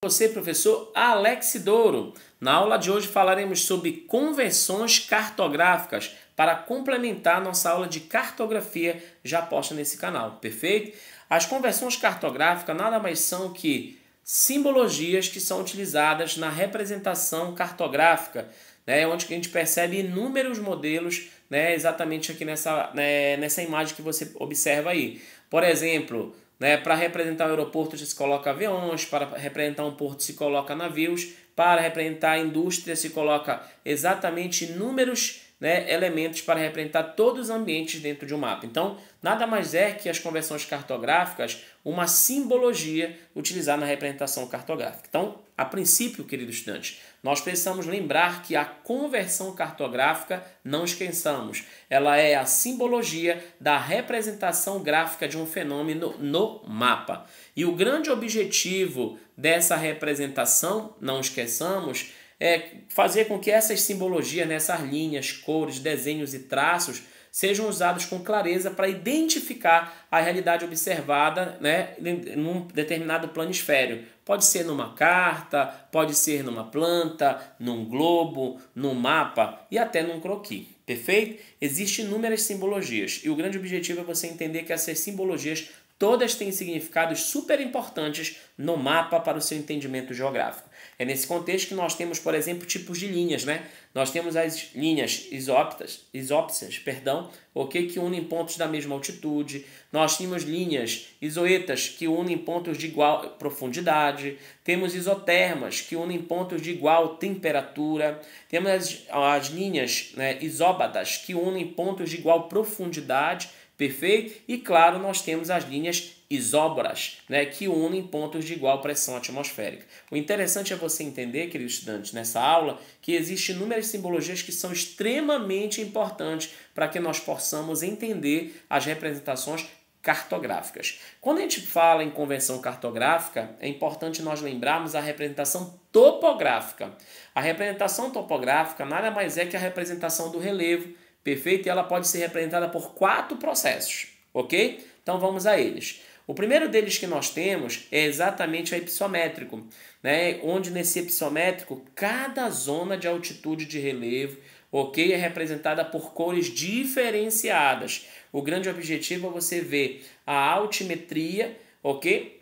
Você, professor Alex Douro. Na aula de hoje falaremos sobre convenções cartográficas para complementar nossa aula de cartografia já posta nesse canal, perfeito? As convenções cartográficas nada mais são que simbologias que são utilizadas na representação cartográfica, onde a gente percebe inúmeros modelos, exatamente aqui nessa imagem que você observa aí. Por exemplo, para representar um aeroporto se coloca aviões, para representar um porto se coloca navios, para representar a indústria se coloca exatamente inúmeros elementos para representar todos os ambientes dentro de um mapa. Então, nada mais é que as convenções cartográficas, uma simbologia utilizada na representação cartográfica. Então, a princípio, querido estudante, nós precisamos lembrar que a conversão cartográfica, não esqueçamos, ela é a simbologia da representação gráfica de um fenômeno no mapa. E o grande objetivo dessa representação, não esqueçamos, é fazer com que essas simbologias, essas linhas, cores, desenhos e traços sejam usados com clareza para identificar a realidade observada num determinado planisfério. Pode ser numa carta, pode ser numa planta, num globo, num mapa e até num croquis. Perfeito? Existem inúmeras simbologias e o grande objetivo é você entender que essas simbologias todas têm significados super importantes no mapa para o seu entendimento geográfico. É nesse contexto que nós temos, por exemplo, tipos de linhas, Nós temos as linhas isópsias, que unem pontos da mesma altitude. Nós temos linhas isoetas, que unem pontos de igual profundidade. Temos isotermas, que unem pontos de igual temperatura. Temos as linhas isóbadas, que unem pontos de igual profundidade. Perfeito? E claro, nós temos as linhas isóbaras, que unem pontos de igual pressão atmosférica. O interessante é você entender, queridos estudantes, nessa aula, que existem inúmeras simbologias que são extremamente importantes para que nós possamos entender as representações cartográficas. Quando a gente fala em convenção cartográfica, é importante nós lembrarmos a representação topográfica. A representação topográfica nada mais é que a representação do relevo, perfeito? E ela pode ser representada por 4 processos, ok? Então vamos a eles. O primeiro deles que nós temos é exatamente o ipsométrico, onde nesse ipsométrico cada zona de altitude de relevo, ok, é representada por cores diferenciadas. O grande objetivo é você ver a altimetria, ok,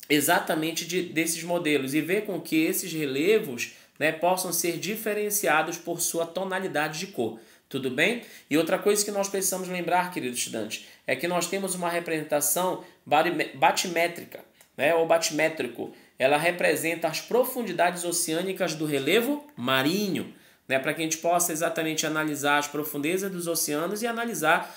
exatamente desses modelos e ver com que esses relevos possam ser diferenciados por sua tonalidade de cor. Tudo bem? E outra coisa que nós precisamos lembrar, queridos estudantes, é que nós temos uma representação batimétrica, ou batimétrico. Ela representa as profundidades oceânicas do relevo marinho, para que a gente possa exatamente analisar as profundezas dos oceanos e analisar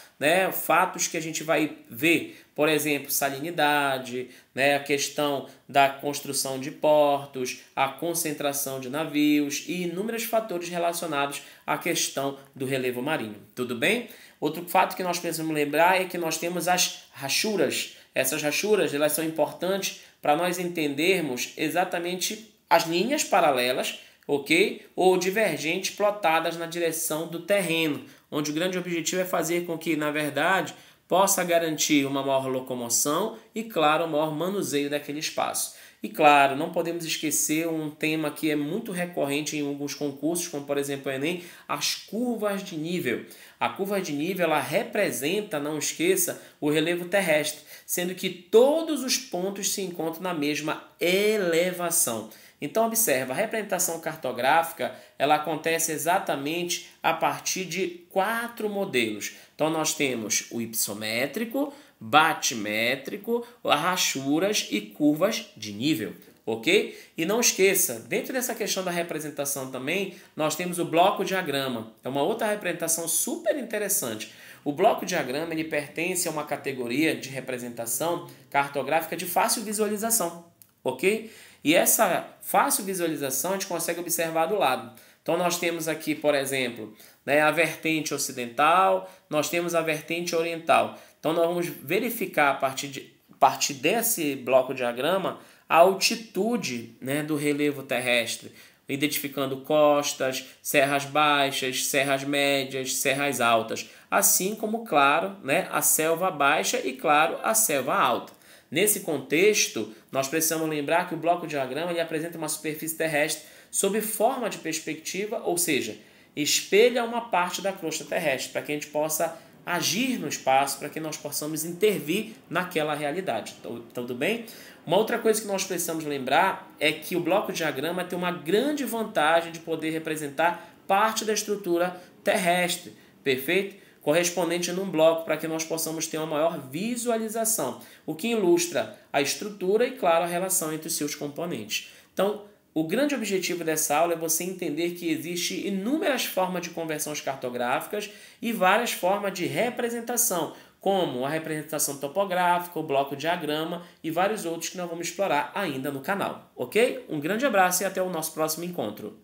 fatos que a gente vai ver. Por exemplo, salinidade, a questão da construção de portos, a concentração de navios e inúmeros fatores relacionados à questão do relevo marinho. Tudo bem? Outro fato que nós precisamos lembrar é que nós temos as rachuras. Essas rachuras elas são importantes para nós entendermos exatamente as linhas paralelas, ok? Ou divergentes plotadas na direção do terreno, onde o grande objetivo é fazer com que, na verdade, possa garantir uma maior locomoção e, claro, um maior manuseio daquele espaço. E, claro, não podemos esquecer um tema que é muito recorrente em alguns concursos, como, por exemplo, o Enem, as curvas de nível. A curva de nível ela representa, não esqueça, o relevo terrestre, sendo que todos os pontos se encontram na mesma elevação. Então, observa, a representação cartográfica ela acontece exatamente a partir de 4 modelos. Então, nós temos o ipsométrico, batimétrico, rachuras e curvas de nível, ok? E não esqueça, dentro dessa questão da representação também, nós temos o bloco-diagrama. É uma outra representação super interessante. O bloco-diagrama ele pertence a uma categoria de representação cartográfica de fácil visualização, ok? E essa fácil visualização a gente consegue observar do lado. Então nós temos aqui, por exemplo, a vertente ocidental, nós temos a vertente oriental. Então nós vamos verificar a partir desse bloco-diagrama a altitude do relevo terrestre, identificando costas, serras baixas, serras médias, serras altas, assim como, claro, a selva baixa e, claro, a selva alta. Nesse contexto, nós precisamos lembrar que o bloco diagrama ele apresenta uma superfície terrestre sob forma de perspectiva, ou seja, espelha uma parte da crosta terrestre, para que a gente possa agir no espaço, para que nós possamos intervir naquela realidade. Tudo bem? Uma outra coisa que nós precisamos lembrar é que o bloco diagrama tem uma grande vantagem de poder representar parte da estrutura terrestre, perfeito? Correspondente num bloco, para que nós possamos ter uma maior visualização, o que ilustra a estrutura e, claro, a relação entre os seus componentes. Então, o grande objetivo dessa aula é você entender que existe inúmeras formas de conversões cartográficas e várias formas de representação, como a representação topográfica, o bloco diagrama e vários outros que nós vamos explorar ainda no canal, ok? Um grande abraço e até o nosso próximo encontro.